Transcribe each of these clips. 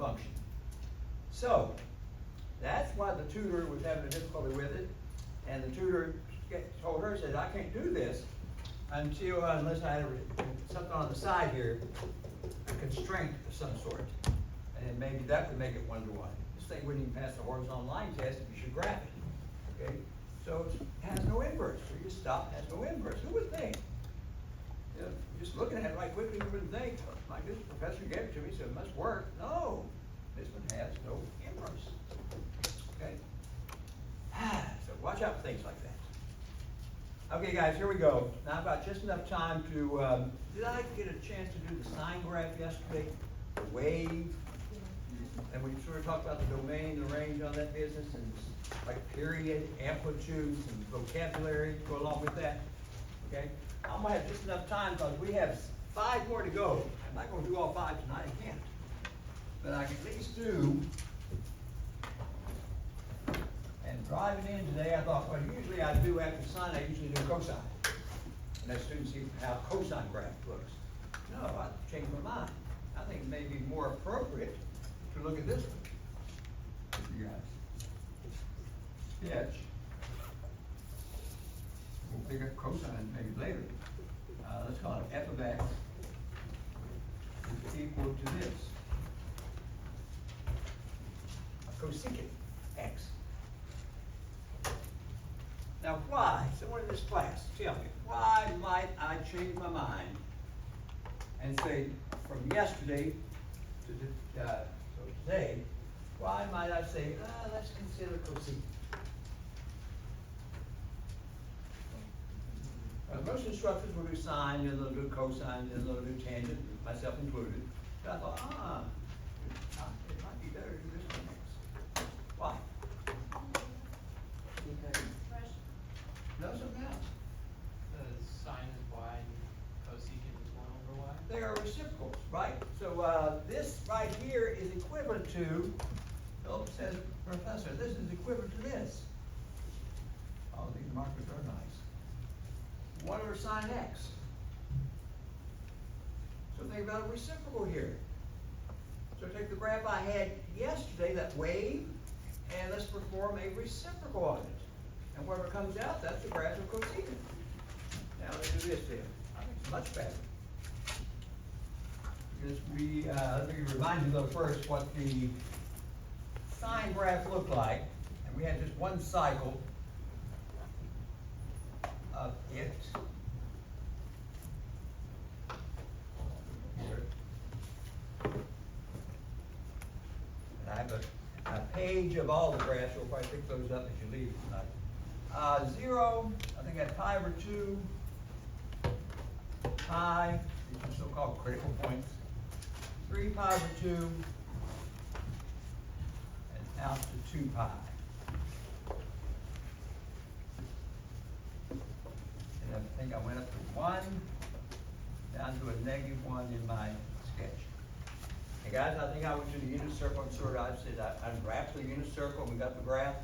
function. So, that's why the tutor was having a difficulty with it, and the tutor told her, said, I can't do this until, unless I had something on the side here, a constraint of some sort. And then maybe that would make it one-to-one. This thing wouldn't even pass the horizontal line test if you should graph it, okay? So it has no inverse, so you stop, has no inverse. Who would think? You know, just looking at it right quickly, you wouldn't think, oh, my goodness, the professor gave it to me, so it must work. No, this one has no inverse, okay? So watch out for things like that. Okay, guys, here we go. Now I've got just enough time to, did I get a chance to do the sign graph yesterday? The wave? And we sort of talked about the domain, the range on that business, and like period, amplitude, and vocabulary to go along with that, okay? I'm gonna have just enough time because we have 5 more to go. I'm not gonna do all 5 tonight, I can't. But I can at least do. And driving in today, I thought, well, usually I do after sine, I usually do cosine. And let students see how cosine graph looks. No, I changed my mind. I think it may be more appropriate to look at this one. For you guys. Sketch. We'll pick up cosine maybe later. Let's call it f of x is equal to this. Cosecant x. Now why, someone in this class, tell me, why might I change my mind and say from yesterday to today, why might I say, let's consider cosecant? Most instructors will do sine, then they'll do cosine, then they'll do tangent, myself included. But I thought, it might be better to do this one next. Why? No, something else. The sine is y and cosecant is 1 over y. They are reciprocals, right? So this right here is equivalent to, Philip says, Professor, this is equivalent to this. Oh, these markers are nice. 1 over sine x. So think about a reciprocal here. So take the graph I had yesterday, that wave, and let's perform a reciprocal on it. And whatever comes out, that's the graph of cosecant. Now let's do this then. I think it's much better. Let me remind you though first what the sine graph looked like. And we had just one cycle of it. Here. And I have a page of all the graphs. You'll probably pick those up as you leave tonight. 0, I think I had pi over 2, pi, these are so-called critical points, 3 pi over 2, and out to 2 pi. And I think I went up to 1, down to a -1 in my sketch. Hey guys, I think I went to the unit circle and sort of, I said I graphed the unit circle and we got the graph.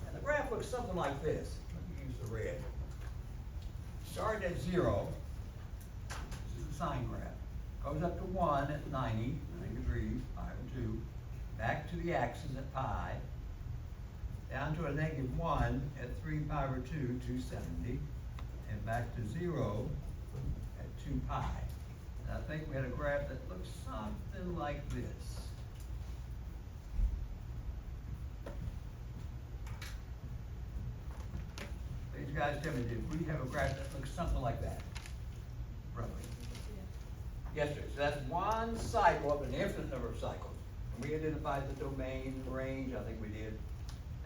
And the graph looks something like this. Let me use the red. Started at 0. This is a sine graph. Goes up to 1 at 90 degrees, pi over 2. Back to the axis at pi. Down to a -1 at 3 pi over 2, 270. And back to 0 at 2 pi. And I think we had a graph that looks something like this. These guys tell me, did we have a graph that looks something like that? Roughly. Yeah. Yes, sir. So that's one cycle of an infinite number of cycles. And we identified the domain, range, I think we did,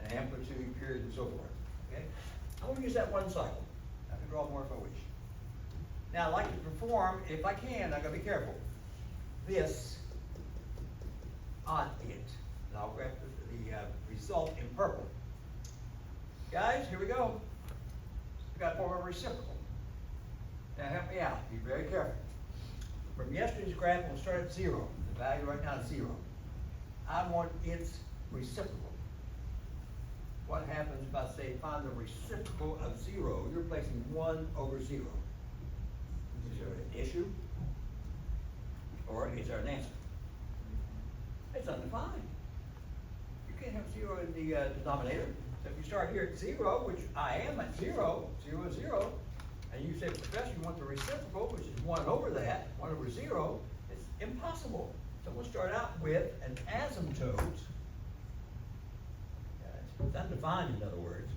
and amplitude, period, and so forth. Okay? I'm going to use that one cycle. I can draw more if I wish. Now, I'd like to perform, if I can, I've got to be careful, this on it. And I'll graph the result in purple. Guys, here we go. We've got to form a reciprocal. Now, help me out. Be very careful. From yesterday's graph, we'll start at 0. The value right now is 0. I want its reciprocal. What happens if I say find the reciprocal of 0? You're placing 1 over 0. Is there an issue? Or is there an answer? It's undefined. You can't have zero in the denominator. So if you start here at zero, which I am at zero, zero is zero, and you say, Professor, you want the reciprocal, which is one over that, one over zero, it's impossible. So we'll start out with an asymptote. It's undefined, in other words.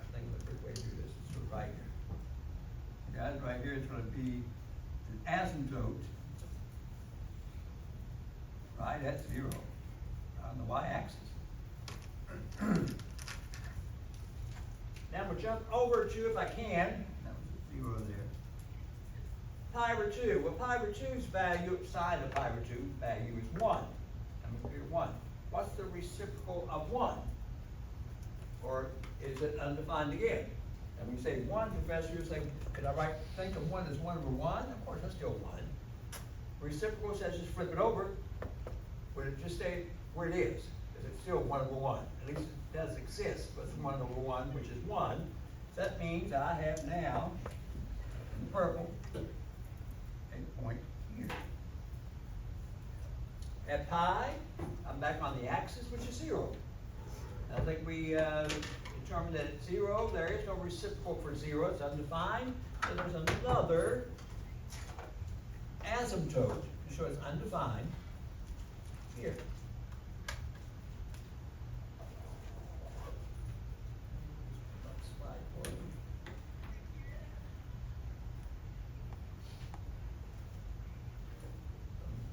I think the quick way to do this is sort of right here. Guys, right here it's going to be an asymptote, right at zero, on the y-axis. Now we'll jump over to, if I can, that was a zero there, pi over 2. Well, pi over 2's value, sine of pi over 2 value is 1. I'm going to figure 1. What's the reciprocal of 1? Or is it undefined again? And when you say 1, Professor, you say, could I think of 1 as 1 over 1? Of course, that's still 1. Reciprocal says just flip it over. Would it just stay where it is? Is it still 1 over 1? At least it does exist, but it's 1 over 1, which is 1. So that means I have now, in purple, a point here. At pi, I'm back on the axis, which is 0. I think we determined that at 0, there is no reciprocal for 0. It's undefined. So there's another asymptote to show it's undefined here.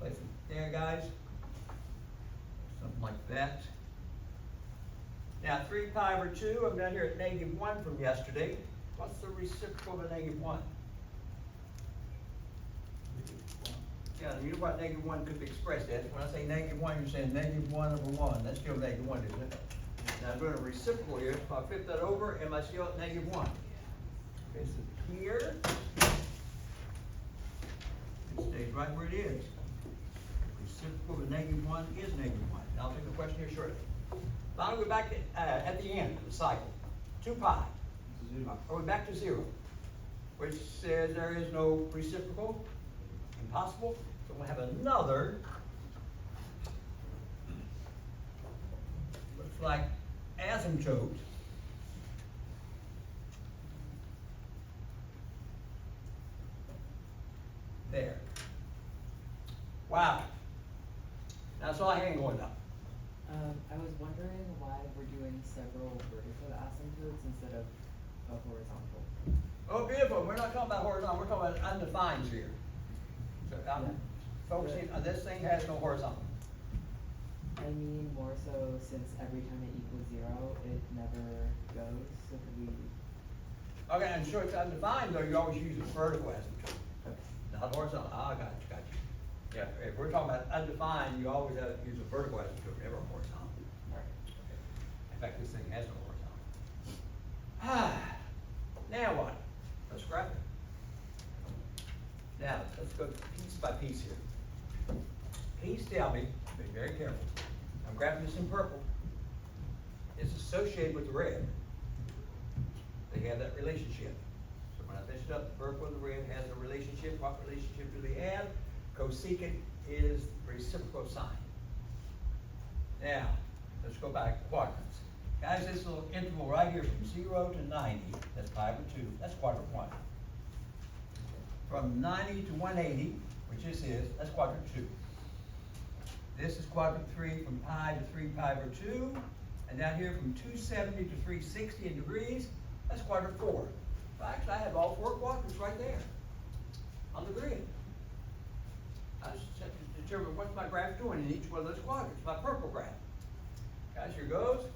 Place it there, guys. Something like that. Now, 3 pi over 2, I'm down here at -1 from yesterday. What's the reciprocal of a -1? Yeah, you know what -1 could be expressed as. When I say -1, you're saying -1 over 1. That's still -1, isn't it? Now, I'm doing a reciprocal here. If I flip that over, am I still at -1? Okay, so here, it stays right where it is. Reciprocal of -1 is -1. Now, I'll take the question here shortly. Now we're back at the end of the cycle. 2 pi. Are we back to 0? Which says there is no reciprocal. Impossible. So we'll have another, looks like asymptote. There. Wow. Now I saw a hand going up. I was wondering why we're doing several vertical asymptotes instead of a horizontal. Oh, beautiful. We're not talking about horizontal. We're talking about undefined here. So I'm focusing on this thing has no horizontal. I mean more so since every time it equals 0, it never goes, so could we... Okay, and so it's undefined, though, you always use a vertical asymptote, Okay. not horizontal. Ah, got you. Yeah, if we're talking about undefined, you always have to use a vertical asymptote, never a horizontal. Alright. Okay. In fact, this thing has no horizontal. Now what? Let's graph it. Now, let's go piece by piece here. Please tell me, be very careful. I'm graphing this in purple. It's associated with the red. They have that relationship. So when I finish it up, the purple and the red has a relationship. What relationship do they have? Cosecant is reciprocal sign. Now, let's go back to quadrants. Guys, this little interval right here from 0 to 90, that's pi over 2, that's quadrant 1. From 90 to 180, which this is, that's quadrant 2. This is quadrant 3 from pi to 3 pi over 2. And down here from 270 to 360 in degrees, that's quadrant 4. Well, actually, I have all 4 quadrants right there on the grid. I just have to determine what's my graph doing in each one of those quadrants, my purple graph. Guys, here goes.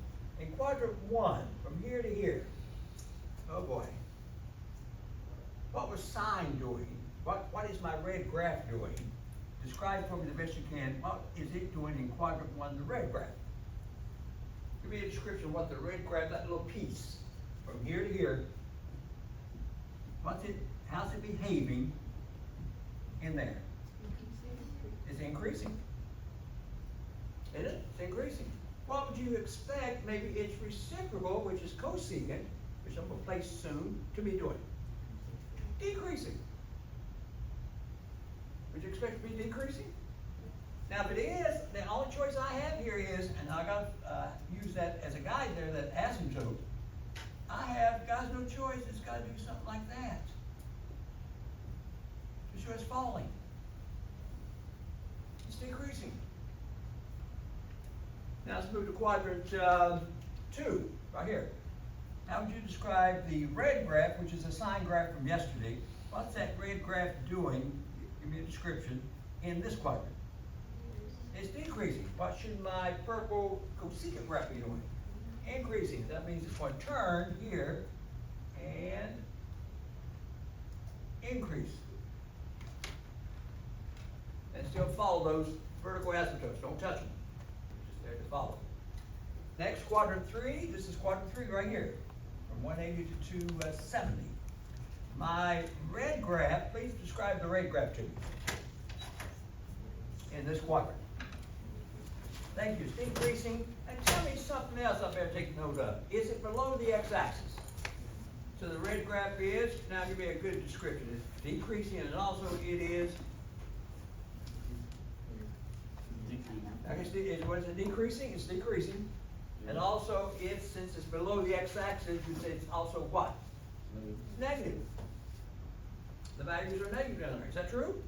In quadrant 1, from here to here, oh boy. What was sine doing? What is my red graph doing? Describe for me the best you can. What is it doing in quadrant 1, the red graph? Give me a description of what the red graph, that little piece, from here to here, how's it behaving in there? It's increasing. Isn't it? It's increasing. What would you expect maybe its reciprocal, which is cosecant, which I'm going to place soon, to be doing? Decreasing. Would you expect it to be decreasing? Now if it is, then only choice I have here is, and I gotta, use that as a guide there, that asymptote. I have, guys, no choice, it's gotta do something like that. To show it's falling. It's decreasing. Now let's move to quadrant, 2, right here. How would you describe the red graph, which is a sine graph from yesterday? What's that red graph doing, give me a description, in this quadrant? It's decreasing. What should my purple cosecant graph be doing? Increasing. That means it's going to turn here and increase. And still follow those vertical asymptotes. Don't touch them. Just there to follow. Next, quadrant 3. This is quadrant 3 right here. From 180 to 270. My red graph, please describe the red graph to me. In this quadrant. Thank you. It's decreasing. And tell me something else I better take note of. Is it below the x-axis? So the red graph is, now give me a good description. It's decreasing and also it is, I guess, what is it, decreasing? It's decreasing. And also it's, since it's below the x-axis, you say it's also what? Negative. The values are negative down there. Is that true?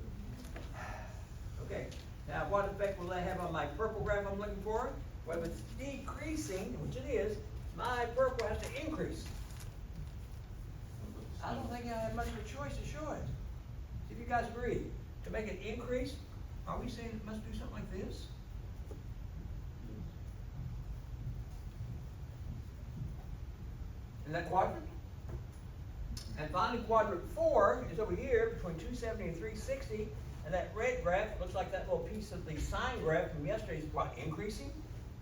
Okay. Now, what effect will that have on my purple graph I'm looking for? Well, if it's decreasing, which it is, my purple has to increase. I don't think I have much of a choice to show it. See if you guys agree. To make it increase, are we saying it must do something like this? In that quadrant? And finally, quadrant 4 is over here between 270 and 360. And that red graph looks like that little piece of the sine graph from yesterday is what, increasing?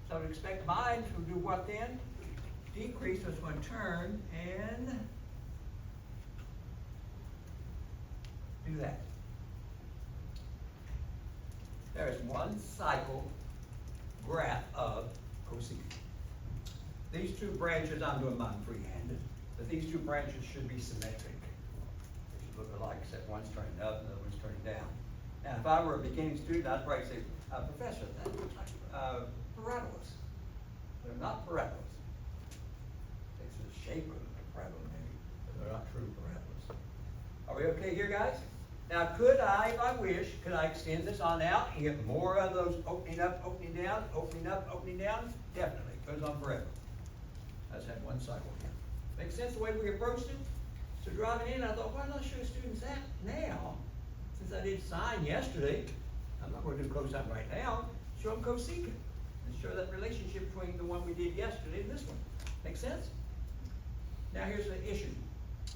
So I would expect mine to do what then? Decrease, so it's going to turn and do that. There is one cycle graph of cosecant. These two branches, I'm doing mine freehand, but these two branches should be symmetric. They should look alike, except one's turning up and the other one's turning down. Now, if I were a beginning student, I'd probably say, Professor, that looks like parabolas. They're not parabolas. It's the shape of a parabola, maybe, but they're not true parabolas. Are we okay here, guys? Now, could I, if I wish, could I extend this on out and get more of those opening up, opening down, opening up, opening down? Definitely. It goes on forever. I just had one cycle here. Makes sense the way we approached it? So driving in, I thought, why not show students that now? Since I did sine yesterday, I'm not going to do cosine right now. Show them cosecant and show that relationship between the one we did yesterday and this one. Make sense? Now here's the issue.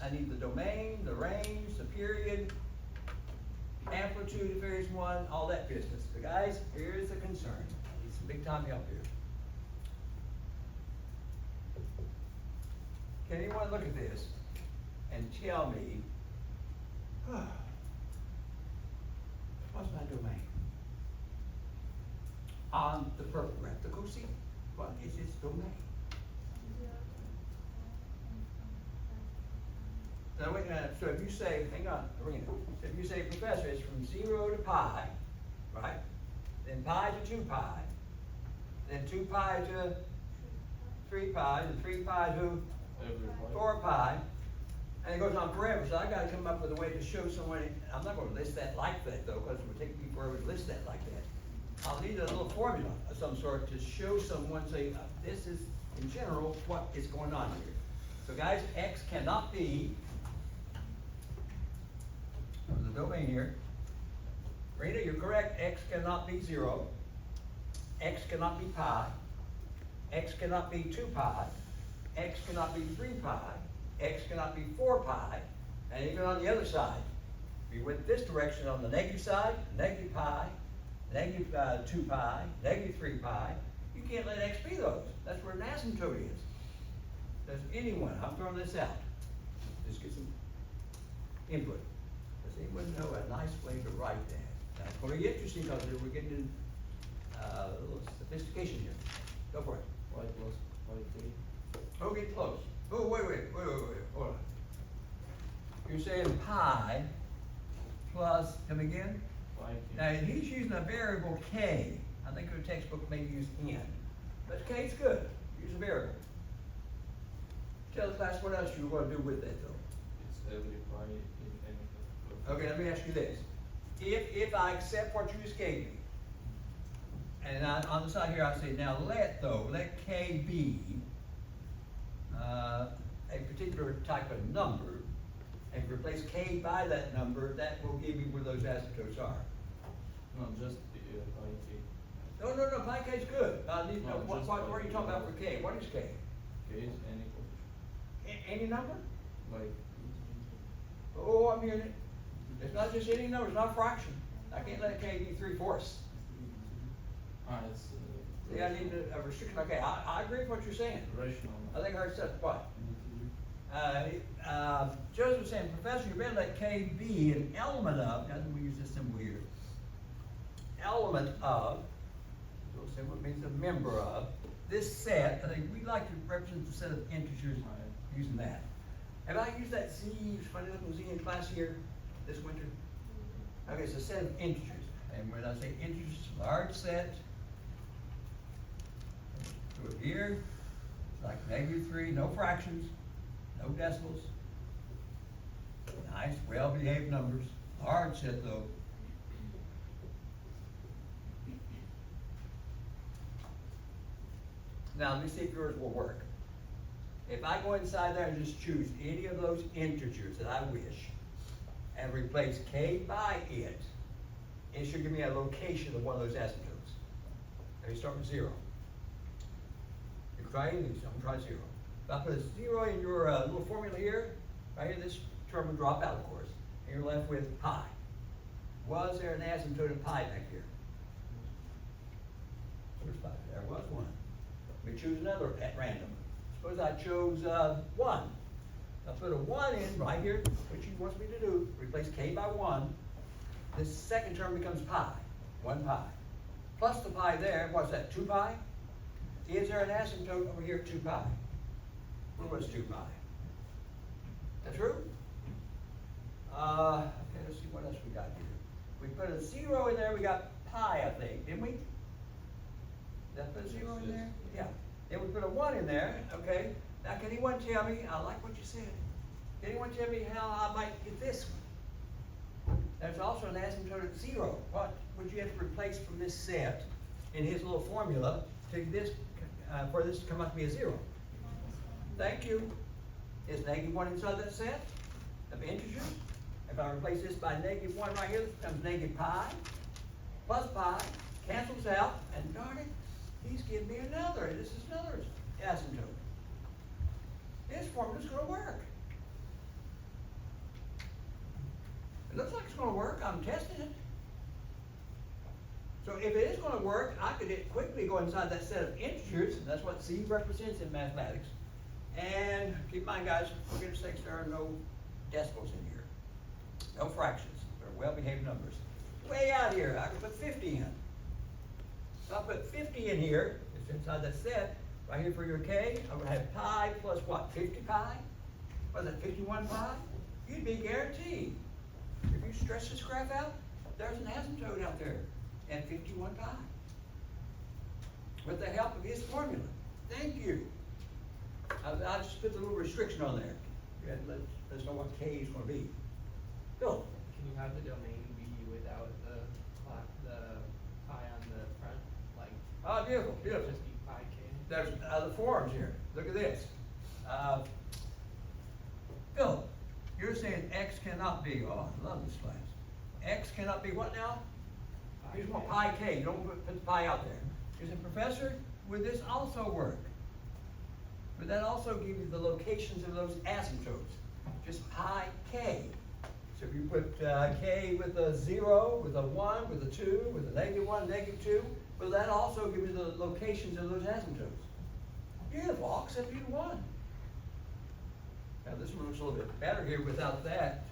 I need the domain, the range, the period, amplitude if there is one, all that business. But guys, here's the concern. I need some big time help here. Can anyone look at this and tell me, what's my domain? On the purple graph, the cosecant. What is its domain? Now wait a minute, so if you say, hang on, Arena, if you say, Professor, it's from 0 to pi, right? Then pi to 2 pi, then 2 pi to 3 pi, and 3 pi to 4 pi, and it goes on forever. So I gotta come up with a way to show someone, I'm not gonna list that like that though, because it would take me forever to list that like that. I'll need a little formula of some sort to show someone, say, this is, in general, what is going on here. So guys, x cannot be, the domain here. Rita, you're correct, x cannot be 0. X cannot be pi. X cannot be 2 pi. X cannot be 3 pi. X cannot be 4 pi. And even on the other side, we went this direction on the negative side, negative pi, negative 2 pi, negative 3 pi. You can't let x be those. That's where an asymptote is. Does anyone, I'm throwing this out, just get some input. Does anyone know a nice way to write that? Now, it's going to get interesting because we're getting in a little sophistication here. Go for it. Y plus y3. Oh, get close. Oh, wait, hold on. You're saying pi plus, come again? Y cubed. Now, he's using a variable k. I think your textbook may use n, but K's good, use a variable. Tell the class what else you're gonna do with that though. It's every pi in any. Okay, let me ask you this. If I accept what you just gave me, and on the side here, I say, now let K be, a particular type of number, and replace K by that number, that will give me where those asymptotes are. No, just the pi k. No, pi K is good. I need to know, No, what just are pi you K. talking about for K? What is K? K is any position. Any number? Like. Oh, I'm hearing it. It's not just any number, it's not a fraction. I can't let K be 3/4. It's. See, I need a restriction, okay, I agree with what you're saying. Rational. I think I heard said what? Joseph was saying, Professor, you better let K be an element of, now that we use this symbol here, element of, so symbol means a member of, this set. I think we like to represent the set of integers using that. Have I used that Z, funny looking Z in class here this winter? Okay, it's a set of integers, and when I say integers, large set, do it here, like -3, no fractions, no decimals. Nice, well-behaved numbers, large set though. Now, let me see if yours will work. If I go inside there and just choose any of those integers that I wish, and replace K by it, it should give me a location of one of those asymptotes. Let me start with 0. You can try anything, so I'm gonna try 0. If I put a 0 in your little formula here, right here, this term will drop out, of course, and you're left with pi. Was there an asymptote of pi back here? Where's pi? There was one. Let me choose another at random. Suppose I chose 1. I put a 1 in right here, which he wants me to do, replace K by 1. This second term becomes pi, 1 pi. Plus the pi there, what's that, 2 pi? Is there an asymptote over here, 2 pi? Where was 2 pi? That true? Okay, let's see what else we got here. We put a 0 in there, we got pi, I think, didn't we? Did I put a 0 in there? Yeah. Then we put a 1 in there, okay. Now, can anyone tell me, I like what you said, can anyone tell me how I might get this one? There's also an asymptote at 0. What would you have to replace from this set in his little formula to this, for this to come out to be a 0? Thank you. Is -1 inside that set of integers? If I replace this by -1 right here, this becomes negative pi, plus pi, cancels out, and darn it, he's giving me another. This is another asymptote. This formula's gonna work. It looks like it's gonna work. I'm testing it. So if it is gonna work, I could quickly go inside that set of integers, and that's what C represents in mathematics. And keep in mind, guys, for goodness sakes, there are no decimals in here. No fractions. They're well-behaved numbers. Way out here, I can put 50 in. So I'll put 50 in here. It's inside that set. Right here for your K, I'm gonna have pi plus what, 50 pi? Was it 51 pi? You'd be guaranteed. If you stretch this graph out, there's an asymptote out there at 51 pi. With the help of his formula. Thank you. I just put the little restriction on there. You had to let us know what K is gonna be. Bill? Can you have the domain be without the pi on the front, like? Oh, beautiful, Can it beautiful. just be pi k? There's other forms here. Look at this. Philip, you're saying X cannot be, oh, I love this class. X cannot be what now? You just want pi K, you don't put the pi out there. You said, Professor, would this also work? Would that also give you the locations of those asymptotes? Just pi K. So if you put K with a 0, with a 1, with a 2, with a -1, -2, will that also give you the locations of those asymptotes? Beautiful, I'll accept either one. Now this one looks a little bit better here without that,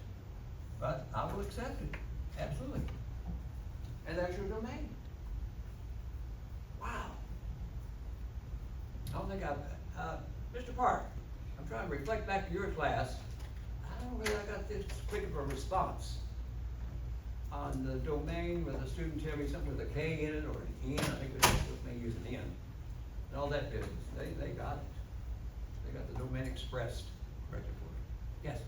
but I will accept it, absolutely. And that's your domain. Wow. I don't think Mr. Park, I'm trying to reflect back to your class. I don't know whether I got this quick of a response on the domain with a student tell me something with a K in it or an N, I think they're supposed to use an N. And all that business, they got it. They got the domain expressed corrected for it. Yes?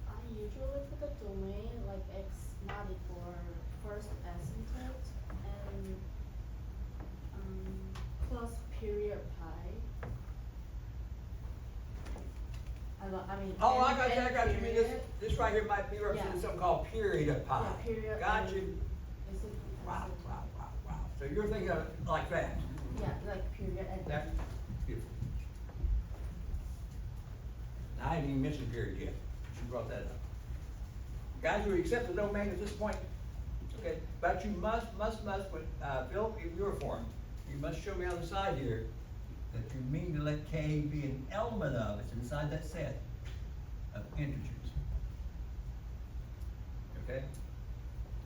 I usually put the domain like xmati for first asymptote and plus period pi. I mean. Oh, I and- got you, I and got you. You mean this, period. this right here might be representing Yeah. something called period of pi. Yeah, period. Got and you. basically Wow, asymptote. wow, wow, wow. So you're thinking of it like that? Yeah, like period and. That's beautiful. I didn't even mention period yet, but you brought that up. Guys, you accept the domain at this point? Okay, but you must, when, fill your form, you must show me on the side here that you mean to let K be an element of, it's inside that set of integers. Okay?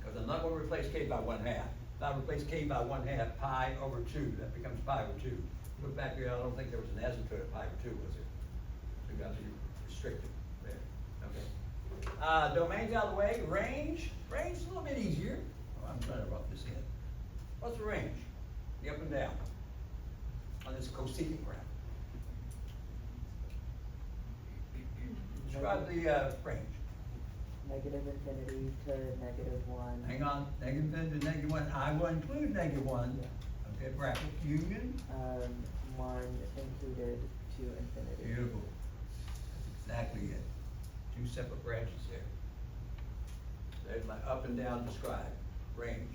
Because I'm not gonna replace K by 1/2. If I replace K by 1/2, pi over 2, that becomes pi over 2. Look back here, I don't think there was an asymptote of pi over 2, was there? So you got to be restricted there, okay. Domains out of the way, range is a little bit easier. Oh, I'm trying to rub this in. What's the range? The up and down on this cosecant graph. Describe the, range. Negative infinity to -1. Hang on, negative infinity to -1, I will include -1. Okay, bracket, union, 1 included to infinity. beautiful. That's exactly it. Two separate branches there. There's my up and down described, range.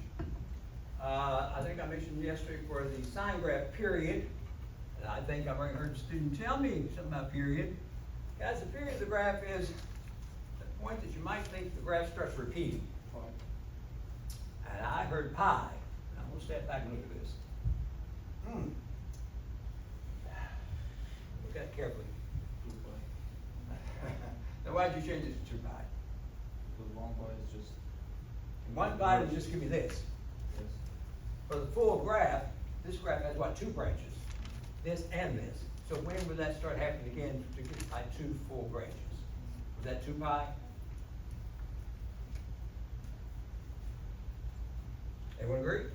I think I mentioned yesterday for the sign graph period, and I think I've already heard the student tell me something about period. Guys, the period of the graph is the point that you might think the graph starts repeating. And I heard pi. Now, we'll step back and look at this. Look at it carefully. 2 pi. Now, why'd you change it to 2 pi? The 1 pi is just, And 1 pi would just give me this. yes, For the full graph, this graph has what, 2 branches? This and this. So when would that start happening again to get my 2 full branches? Was that 2 pi? Everyone agree?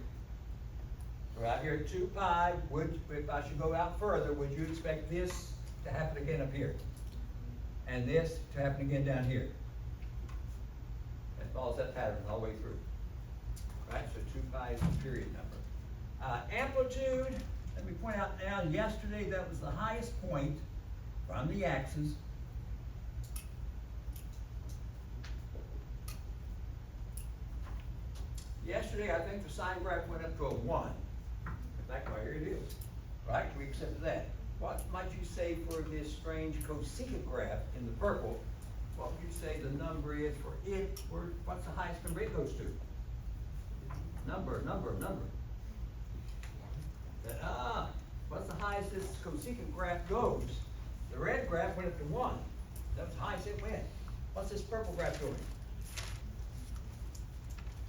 Right here, 2 pi, would, if I should go out further, would you expect this to happen again up here? And this to happen again down here? That follows that pattern all the way through. Right, so 2 pi is the period number. Amplitude, let me point out now, yesterday that was the highest point from the axis. Yesterday, I think the sine graph went up to a 1. In fact, right here it is. Right, we accept that. What might you say for this strange cosecant graph in the purple? What would you say the number is for it, or what's the highest number it goes to? Number. What's the highest this cosecant graph goes? The red graph went up to 1. That was the highest it went. What's this purple graph doing?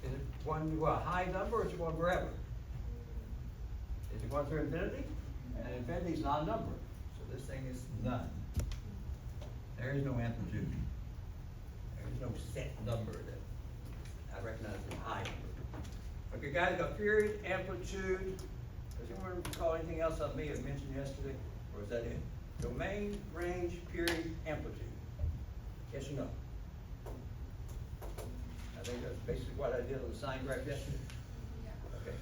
Is it going to a high number, or is it going forever? Is it going through infinity? And infinity is not a number, so this thing is none. There is no amplitude. There is no set number that I recognize as a high number. Okay, guys, got period, amplitude. Does anyone recall anything else I may have mentioned yesterday, or is that it? Domain, range, period, amplitude. Yes or no? I think that's basically what I did on the sine graph yesterday. Okay.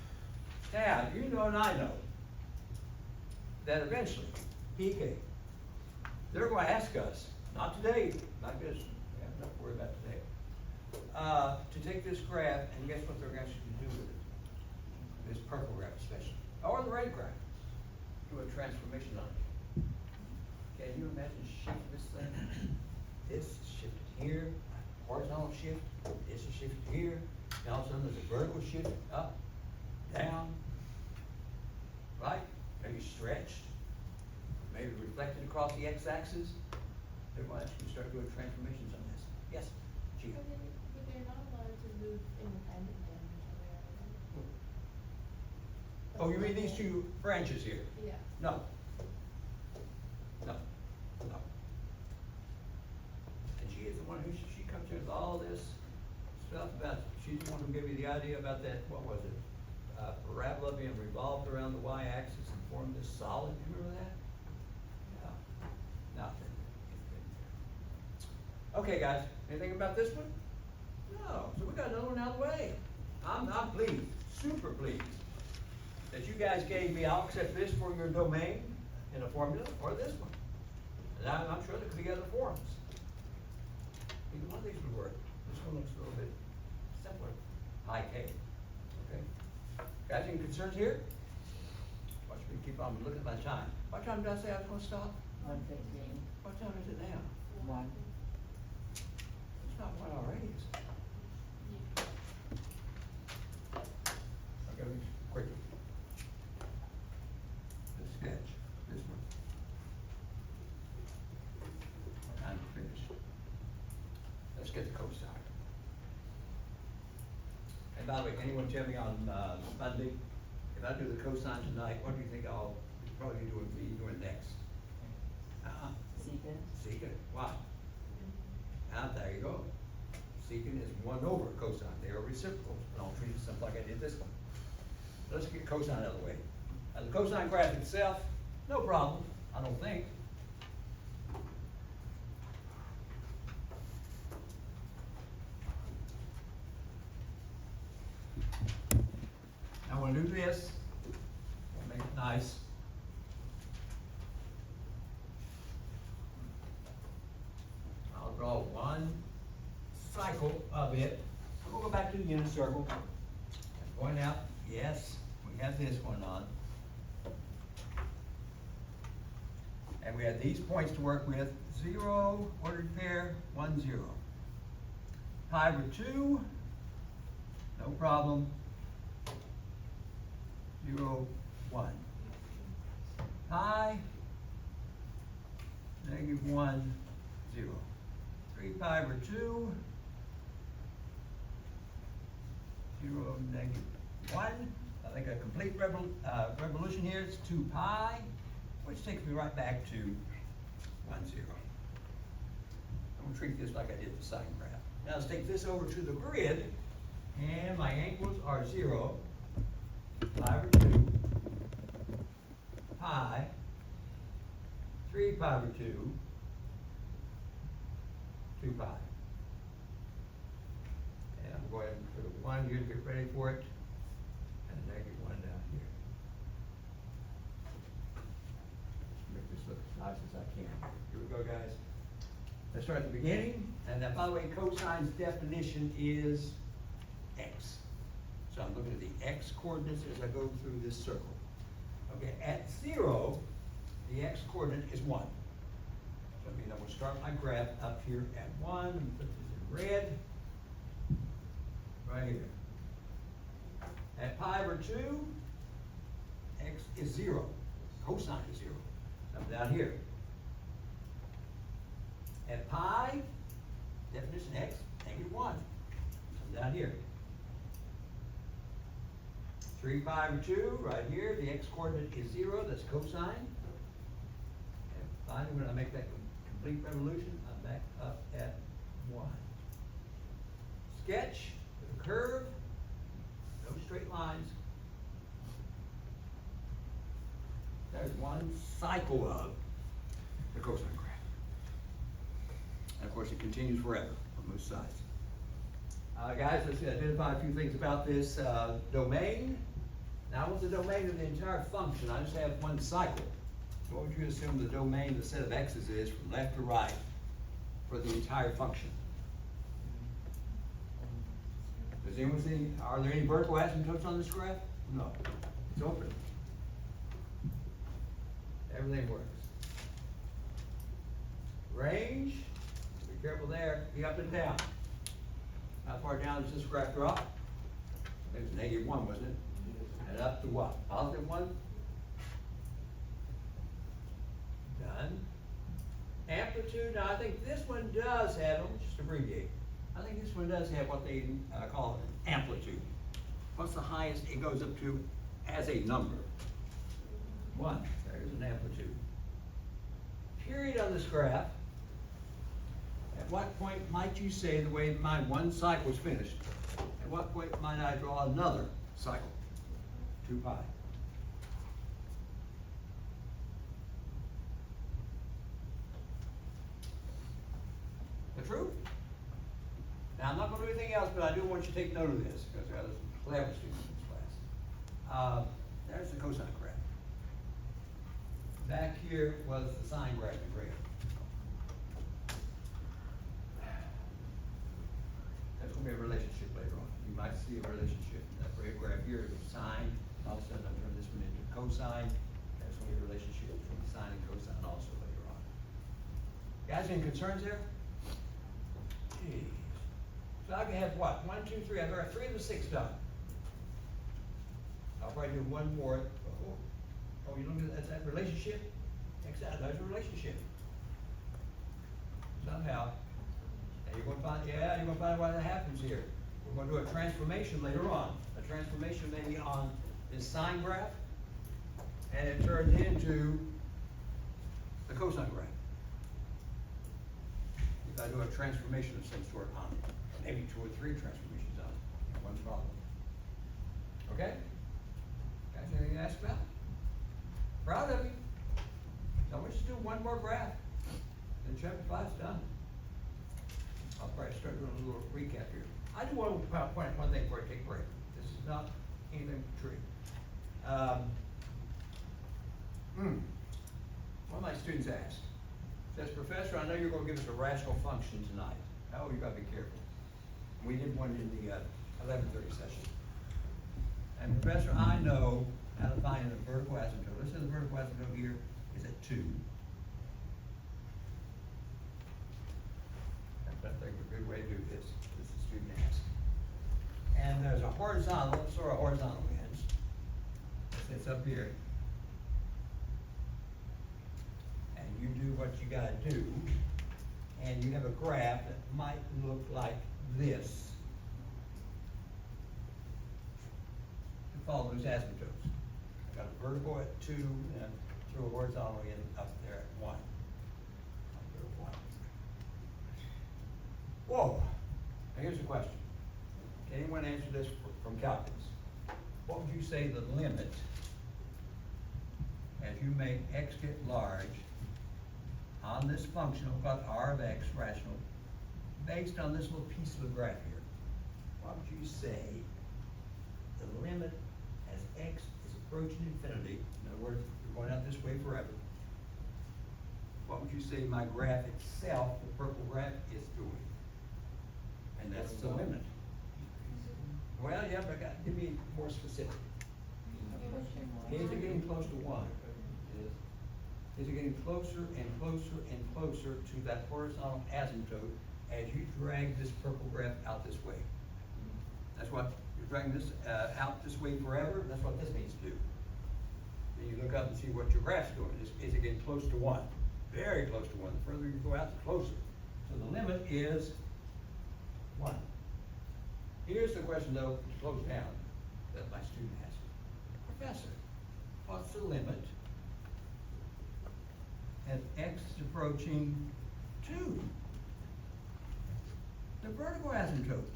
Now, you know and I know that eventually, PK, they're going to ask us, not today, not this, we have enough to worry about today, to take this graph and guess what they're going to ask you to do with it? This purple graph especially, or the red graph, do a transformation on it. Can you imagine shifting this thing? This is shifted here, horizontal shift, this is shifted here, now all of a sudden there's a vertical shift, up, down, right? Maybe stretched, maybe reflected across the x-axis. They're going to actually start doing transformations on this. Yes, Gia? But they're not allowed to move independently of each other. Oh, you mean these 2 branches here? Yeah. No. And she is the one who, she comes in with all this stuff about she's the one who gave me the idea about that, what was it? Parabola being revolved around the y-axis and formed this solid, you remember that? Yeah. Nothing. Okay, guys, anything about this one? No, so we got another one out of the way. I'm pleased, super pleased, that you guys gave me, I'll accept this for your domain in a formula, or this one. And I'm sure there could be other forms. Either one of these would work. This one looks a little bit simpler, high K, okay? Guys, any concerns here? Watch me keep on looking at my time. What time did I say I was gonna stop? 1:15. What time is it now? 1. It's not 1 already, is it? Okay, quickly. The sketch, this one. Time to finish. Let's get the cosine. And by the way, anyone tell me on Monday, if I do the cosine tonight, what do you think I'll probably be doing next? Secant. Secant, why? There you go. Secant is 1 over cosine, they are reciprocals, and I'll treat it something like I did this one. Let's get cosine out of the way. The cosine graph itself, no problem, I don't think. Now we'll do this, we'll make it nice. I'll draw one cycle of it. We'll go back to the unit circle. Point out, yes, we have this one on. And we have these points to work with, 0, ordered pair, 1, 0. Pi over 2, no problem. 0, 1. Pi, -1, 0. 3 pi over 2, 0, -1. I think a complete revolution here is 2 pi, which takes me right back to 1, 0. I'm gonna treat this like I did the sine graph. Now let's take this over to the grid, and my angles are 0, pi over 2, pi, 3 pi over 2, 2 pi. And I'm going to put a 1 here to get ready for it, and a -1 down here. Make this look as nice as I can. Here we go, guys. Let's start at the beginning, and by the way, cosine's definition is x. So I'm looking at the x coordinates as I go through this circle. Okay, at 0, the x coordinate is 1. So I mean, I'm gonna start my graph up here at 1, and put this in red, right here. At pi over 2, x is 0, cosine is 0. I'm down here. At pi, definition x, -1. I'm down here. 3 pi over 2, right here, the x coordinate is 0, that's cosine. And finally, when I make that complete revolution, I'm back up at 1. Sketch with a curve, no straight lines. There's one cycle of the cosine graph. And of course, it continues forever on both sides. Guys, let's identify a few things about this domain. Now, with the domain of the entire function, I just have one cycle. So what would you assume the domain, the set of x's is from left to right for the entire function? Does anyone see, are there any vertical asymptotes on this graph? No, it's open. Everything works. Range, be careful there, be up and down. How far down does this graph drop? I think it's -1, wasn't it? And up to what? +1? Done. Amplitude, now I think this one does have, let me just abbreviate. I think this one does have what they call an amplitude. What's the highest it goes up to as a number? 1, there's an amplitude. Period on this graph. At what point might you say, the way my one cycle is finished, At what point might I draw another cycle? 2 pi. The truth? Now, I'm not gonna do anything else, but I do want you to take note of this, because there are some clever students in this class. There's the cosine graph. Back here was the sine graph in gray. There's gonna be a relationship later on. You might see a relationship. That gray graph here is sine, all of a sudden I turn this one into cosine. There's gonna be a relationship between sine and cosine also later on. Guys, any concerns there? Jeez. So I can have what? 1, 2, 3. I've got 3 of the 6 done. I'll probably do one more. Oh, you look at that relationship? Exactly, there's a relationship. Somehow. And you're gonna find why that happens here. We're gonna do a transformation later on. A transformation maybe on this sine graph, and it turns into the cosine graph. If I do a transformation of some sort on it, maybe 2 or 3 transformations on it, one problem. Okay? Guys, anything to ask about? Proud of you. So let's just do one more graph, then chapter 5's done. I'll probably start doing a little recap here. I do want to point out one thing before I take a break. This is not anything true. One of my students asked, says, Professor, I know you're going to give us a rational function tonight. Oh, you got to be careful. We did one in the 11:30 session. And Professor, I know how to find the vertical asymptote. Let's say the vertical asymptote here is at 2. That's a good way to do this. This is student asked. And there's a horizontal, sort of horizontal ends. It's up here. And you do what you gotta do. And you have a graph that might look like this. To follow those asymptotes. I got a vertical at 2 and through a horizontal end up there at 1. Up there at 1. Whoa, now here's the question. Can anyone answer this from calculus? What would you say the limit, as you make x get large, on this function, we'll call it r of x, rational, based on this little piece of the graph here? What would you say the limit as x is approaching infinity, in other words, you're going out this way forever, what would you say my graph itself, the purple graph, is doing? And that's the limit. Well, yeah, but give me more specific. Approaching Is one. it getting close to 1? Is it getting closer and closer and closer to that horizontal asymptote as you drag this purple graph out this way? That's what, you're dragging this out this way forever, that's what this means to do. Then you look up and see what your graph's doing. Is it getting close to 1? Very close to 1. The further you go out, the closer. So the limit is 1. Here's the question, though, to close down, that my student asked. Professor, what's the limit as x is approaching 2? The vertical asymptote.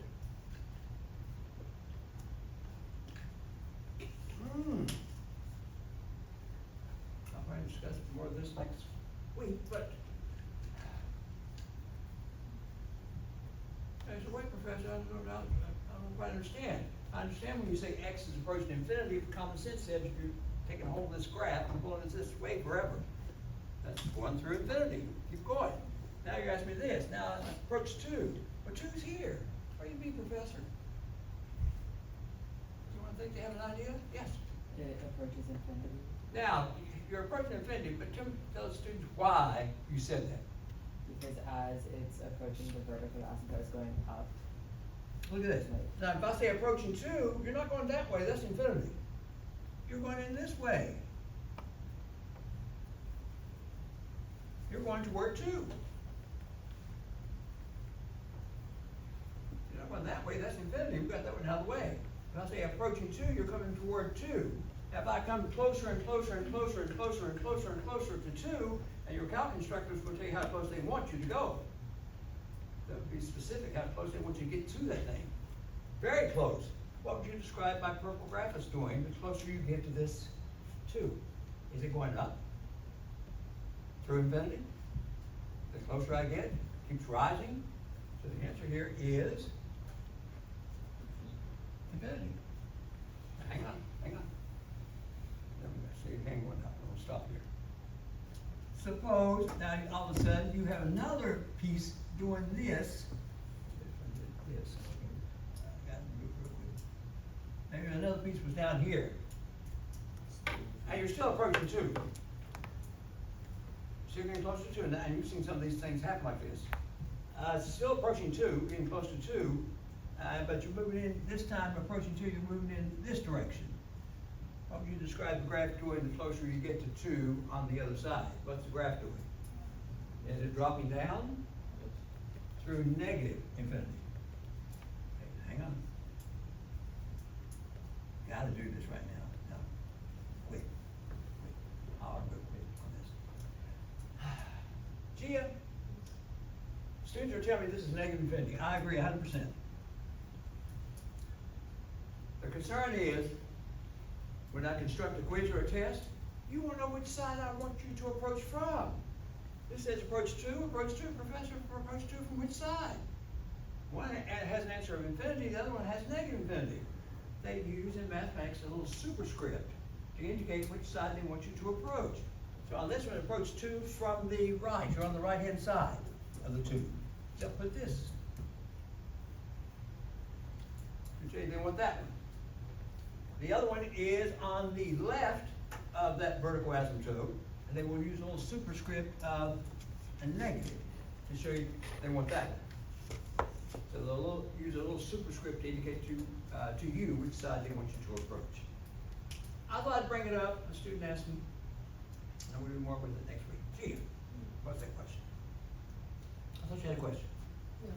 I'll probably discuss more of this next week, but I said, wait, Professor, I don't quite understand. I understand when you say x is approaching infinity, common sense says you're taking a hold of this graph and pulling it this way forever. That's going through infinity. Keep going. Now you're asking me this. Now I approach 2. But 2's here. What do you mean, Professor? You want to think you have an idea? Yes. It approaches infinity. Now, you're approaching infinity, but tell the students why you said that. Because as it's approaching the vertical asymptote, it's going up. Look at this. Now, if I say approaching 2, you're not going that way. That's infinity. You're going in this way. You're going toward 2. You're not going that way. That's infinity. We've got that one out of the way. If I say approaching 2, you're coming toward 2. If I come closer and closer and closer and closer and closer and closer to 2, and your calc instructor is going to tell you how close they want you to go. That would be specific, how close they want you to get to that thing. Very close. What would you describe my purple graph as doing the closer you get to this two? Is it going up through infinity? The closer I get, keeps rising. So the answer here is infinity. Hang on. See it hang one up. We'll stop here. Suppose now all of a sudden you have another piece doing this. Maybe another piece was down here. And you're still approaching two. So you're getting closer to two, and you've seen some of these things happen like this. Still approaching two, getting close to two, but you're moving in, this time approaching two, you're moving in this direction. How would you describe the graph doing the closer you get to two on the other side? What's the graph doing? Is it dropping down through negative infinity? Okay, hang on. Gotta do this right now. No. Wait. I'll go quick on this. Gia, students are telling me this is negative infinity. I agree 100%. The concern is, when I construct a quiz or a test, you want to know which side I want you to approach from. This says approach two, professor, approach two from which side? One has an answer of infinity, the other one has negative infinity. They use in mathematics a little superscript to indicate which side they want you to approach. So on this one, approach two from the right. You're on the right-hand side of the two. So put this. They want that one. The other one is on the left of that vertical asymptote, and they will use a little superscript of a negative to show you they want that one. So they'll use a little superscript to indicate to you which side they want you to approach. I thought I'd bring it up. A student asked me, and we'll do more with it next week. Gia, what's that question? I thought you had a question. No.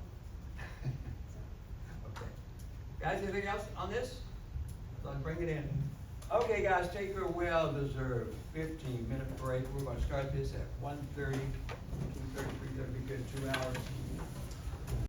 Okay. Guys, anything else on this? I thought I'd bring it in. Okay, guys, take your well-deserved 15-minute break. We're going to start this at 1:30, 2:30, 3:30, be good, 2 hours.